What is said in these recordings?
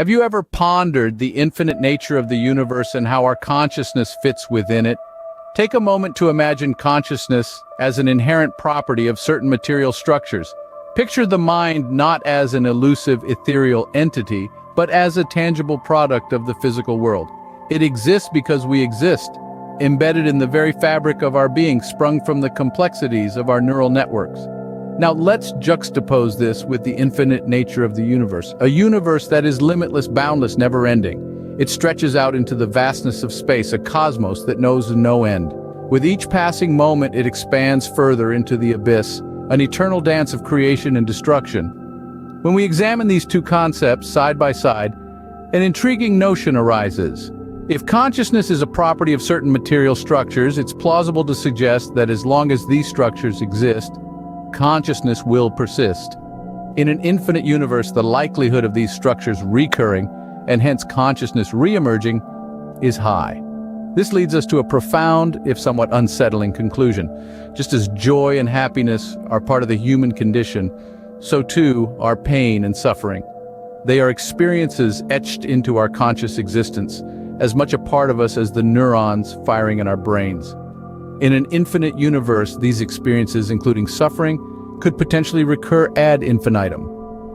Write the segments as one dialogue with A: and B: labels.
A: Have you ever pondered the infinite nature of the universe and how our consciousness fits within it? Take a moment to imagine consciousness as an inherent property of certain material structures. Picture the mind not as an elusive, ethereal entity, but as a tangible product of the physical world. It exists because we exist, embedded in the very fabric of our being, sprung from the complexities of our neural networks. Now let's juxtapose this with the infinite nature of the universe, a universe that is limitless, boundless, never-ending. It stretches out into the vastness of space, a cosmos that knows no end. With each passing moment, it expands further into the abyss, an eternal dance of creation and destruction. When we examine these two concepts side by side, an intriguing notion arises. If consciousness is a property of certain material structures, it's plausible to suggest that as long as these structures exist, consciousness will persist. In an infinite universe, the likelihood of these structures recurring, and hence consciousness re-emerging, is high. This leads us to a profound, if somewhat unsettling, conclusion. Just as joy and happiness are part of the human condition, so too are pain and suffering. They are experiences etched into our conscious existence, as much a part of us as the neurons firing in our brains. In an infinite universe, these experiences, including suffering, could potentially recur ad infinitum.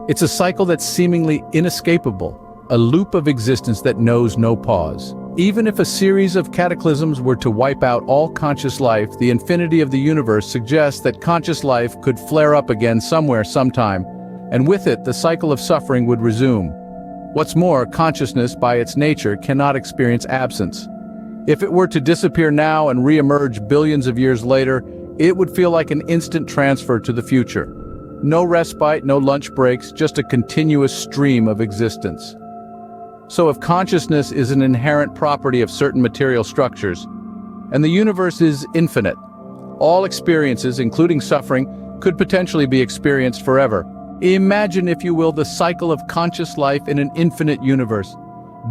A: It's a cycle that's seemingly inescapable, a loop of existence that knows no pause. Even if a series of cataclysms were to wipe out all conscious life, the infinity of the universe suggests that conscious life could flare up again somewhere, sometime, and with it, the cycle of suffering would resume. What's more, consciousness, by its nature, cannot experience absence. If it were to disappear now and re-emerge billions of years later, it would feel like an instant transfer to the future. No respite, no lunch breaks, just a continuous stream of existence. So if consciousness is an inherent property of certain material structures, and the universe is infinite, all experiences, including suffering, could potentially be experienced forever. Imagine, if you will, the cycle of conscious life in an infinite universe.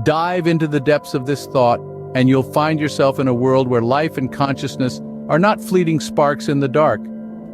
A: Dive into the depths of this thought, and you'll find yourself in a world where life and consciousness are not fleeting sparks in the dark,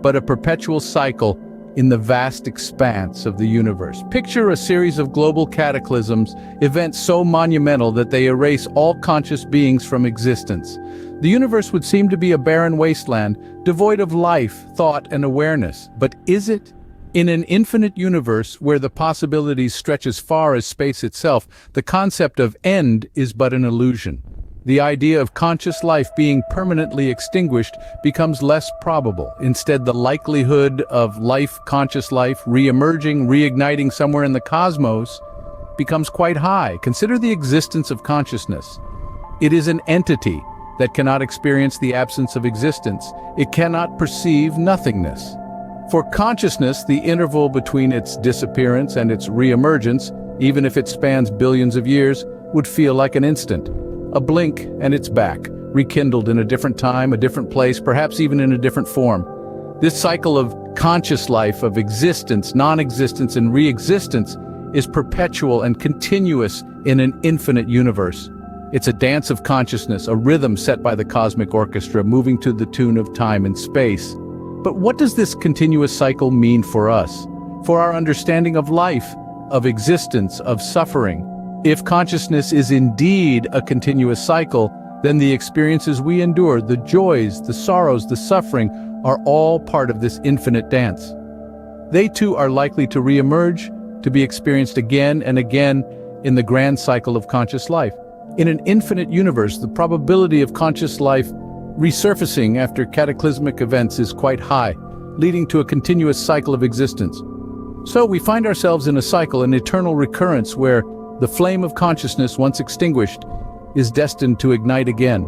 A: but a perpetual cycle in the vast expanse of the universe. Picture a series of global cataclysms, events so monumental that they erase all conscious beings from existence. The universe would seem to be a barren wasteland, devoid of life, thought, and awareness. But is it? In an infinite universe where the possibilities stretch as far as space itself, the concept of end is but an illusion. The idea of conscious life being permanently extinguished becomes less probable. Instead, the likelihood of life, conscious life, re-emerging, reigniting somewhere in the cosmos becomes quite high. Consider the existence of consciousness. It is an entity that cannot experience the absence of existence. It cannot perceive nothingness. For consciousness, the interval between its disappearance and its re-emergence, even if it spans billions of years, would feel like an instant. A blink and it's back, rekindled in a different time, a different place, perhaps even in a different form. This cycle of conscious life, of existence, non-existence, and re-existence is perpetual and continuous in an infinite universe. It's a dance of consciousness, a rhythm set by the cosmic orchestra, moving to the tune of time and space. But what does this continuous cycle mean for us? For our understanding of life, of existence, of suffering? If consciousness is indeed a continuous cycle, then the experiences we endure, the joys, the sorrows, the suffering, are all part of this infinite dance. They too are likely to re-emerge, to be experienced again and again in the grand cycle of conscious life. In an infinite universe, the probability of conscious life resurfacing after cataclysmic events is quite high, leading to a continuous cycle of existence. So we find ourselves in a cycle, an eternal recurrence where the flame of consciousness, once extinguished, is destined to ignite again.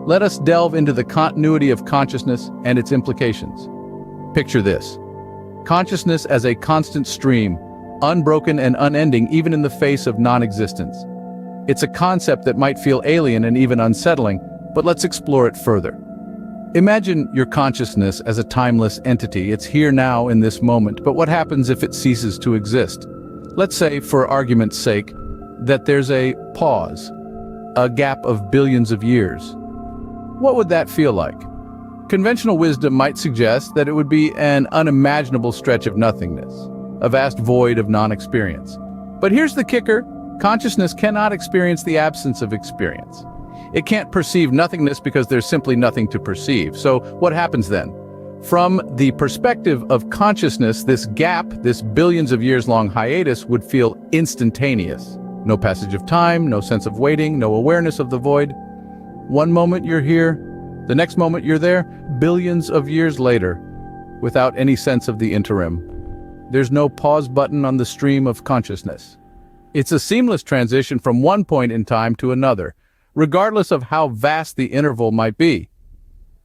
A: Let us delve into the continuity of consciousness and its implications. Picture this: consciousness as a constant stream, unbroken and unending even in the face of non-existence. It's a concept that might feel alien and even unsettling, but let's explore it further. Imagine your consciousness as a timeless entity. It's here now in this moment, but what happens if it ceases to exist? Let's say, for argument's sake, that there's a pause, a gap of billions of years. What would that feel like? Conventional wisdom might suggest that it would be an unimaginable stretch of nothingness, a vast void of non-experience. But here's the kicker: Consciousness cannot experience the absence of experience. It can't perceive nothingness because there's simply nothing to perceive. So what happens then? From the perspective of consciousness, this gap, this billions of years long hiatus would feel instantaneous. No passage of time, no sense of waiting, no awareness of the void. One moment you're here, the next moment you're there, billions of years later, without any sense of the interim. There's no pause button on the stream of consciousness. It's a seamless transition from one point in time to another, regardless of how vast the interval might be.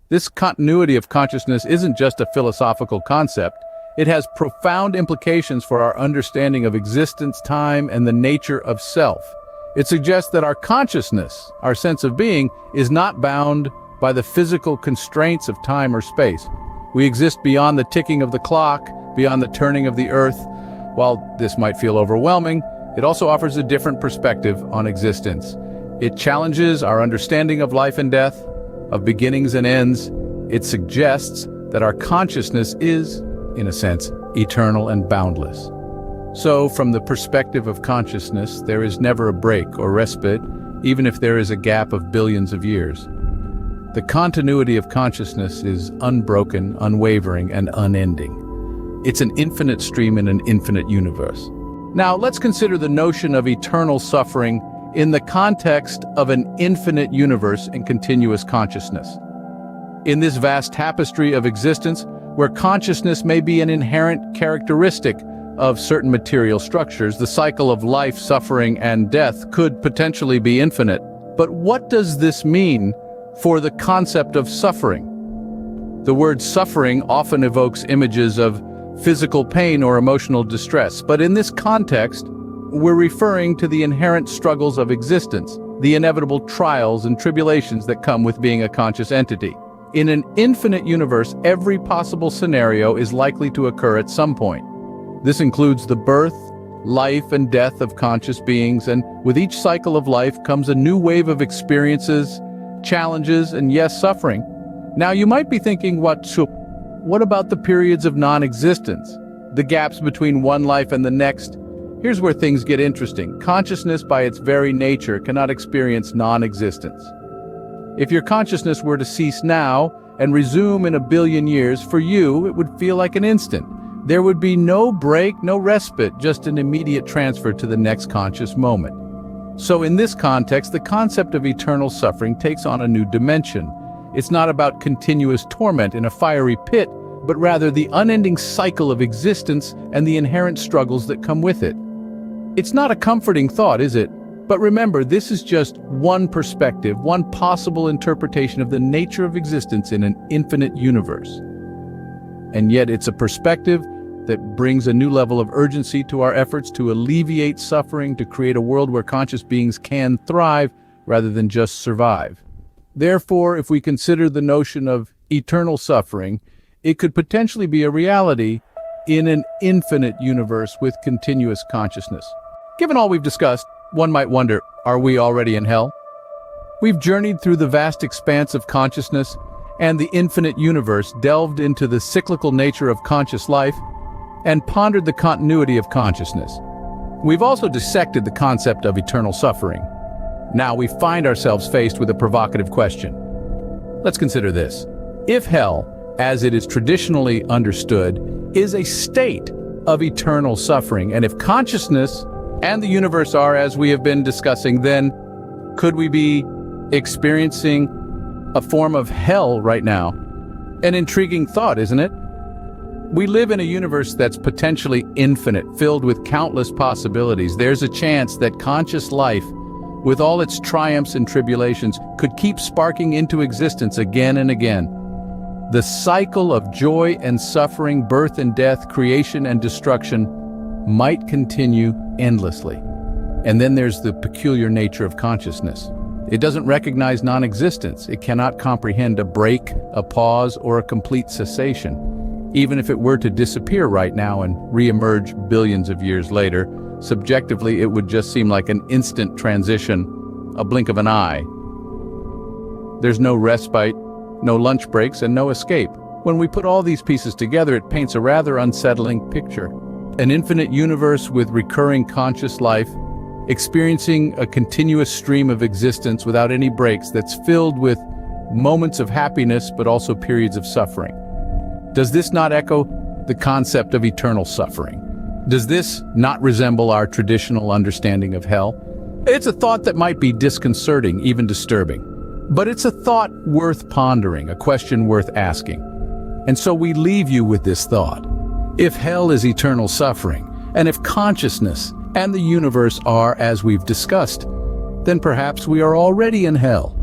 A: This continuity of consciousness isn't just a philosophical concept. It has profound implications for our understanding of existence, time, and the nature of self. It suggests that our consciousness, our sense of being, is not bound by the physical constraints of time or space. We exist beyond the ticking of the clock, beyond the turning of the earth. While this might feel overwhelming, it also offers a different perspective on existence. It challenges our understanding of life and death, of beginnings and ends. It suggests that our consciousness is, in a sense, eternal and boundless. So, from the perspective of consciousness, there is never a break or respite, even if there is a gap of billions of years. The continuity of consciousness is unbroken, unwavering, and unending. It's an infinite stream in an infinite universe. Now, let's consider the notion of eternal suffering in the context of an infinite universe and continuous consciousness. In this vast tapestry of existence, where consciousness may be an inherent characteristic of certain material structures, the cycle of life, suffering, and death could potentially be infinite. But what does this mean for the concept of suffering? The word suffering often evokes images of physical pain or emotional distress, but in this context, we're referring to the inherent struggles of existence, the inevitable trials and tribulations that come with being a conscious entity. In an infinite universe, every possible scenario is likely to occur at some point. This includes the birth, life, and death of conscious beings, and with each cycle of life comes a new wave of experiences, challenges, and yes, suffering. Now you might be thinking, what about the periods of non-existence? The gaps between one life and the next? Here's where things get interesting. Consciousness, by its very nature, cannot experience non-existence. If your consciousness were to cease now and resume in a billion years, for you, it would feel like an instant. There would be no break, no respite, just an immediate transfer to the next conscious moment. So in this context, the concept of eternal suffering takes on a new dimension. It's not about continuous torment in a fiery pit, but rather the unending cycle of existence and the inherent struggles that come with it. It's not a comforting thought, is it? But remember, this is just one perspective, one possible interpretation of the nature of existence in an infinite universe. And yet it's a perspective that brings a new level of urgency to our efforts to alleviate suffering, to create a world where conscious beings can thrive rather than just survive. Therefore, if we consider the notion of eternal suffering, it could potentially be a reality in an infinite universe with continuous consciousness. Given all we've discussed, one might wonder, are we already in hell? We've journeyed through the vast expanse of consciousness and the infinite universe, delved into the cyclical nature of conscious life, and pondered the continuity of consciousness. We've also dissected the concept of eternal suffering. Now we find ourselves faced with a provocative question. Let's consider this. If hell, as it is traditionally understood, is a state of eternal suffering, and if consciousness and the universe are, as we have been discussing, then could we be experiencing a form of hell right now? An intriguing thought, isn't it? We live in a universe that's potentially infinite, filled with countless possibilities. There's a chance that conscious life, with all its triumphs and tribulations, could keep sparking into existence again and again. The cycle of joy and suffering, birth and death, creation and destruction might continue endlessly. And then there's the peculiar nature of consciousness. It doesn't recognize non-existence. It cannot comprehend a break, a pause, or a complete cessation. Even if it were to disappear right now and re-emerge billions of years later, subjectively it would just seem like an instant transition, a blink of an eye. There's no respite, no lunch breaks, and no escape. When we put all these pieces together, it paints a rather unsettling picture. An infinite universe with recurring conscious life, experiencing a continuous stream of existence without any breaks that's filled with moments of happiness but also periods of suffering. Does this not echo the concept of eternal suffering? Does this not resemble our traditional understanding of hell? It's a thought that might be disconcerting, even disturbing. But it's a thought worth pondering, a question worth asking. And so we leave you with this thought. If hell is eternal suffering, and if consciousness and the universe are as we've discussed, then perhaps we are already in hell.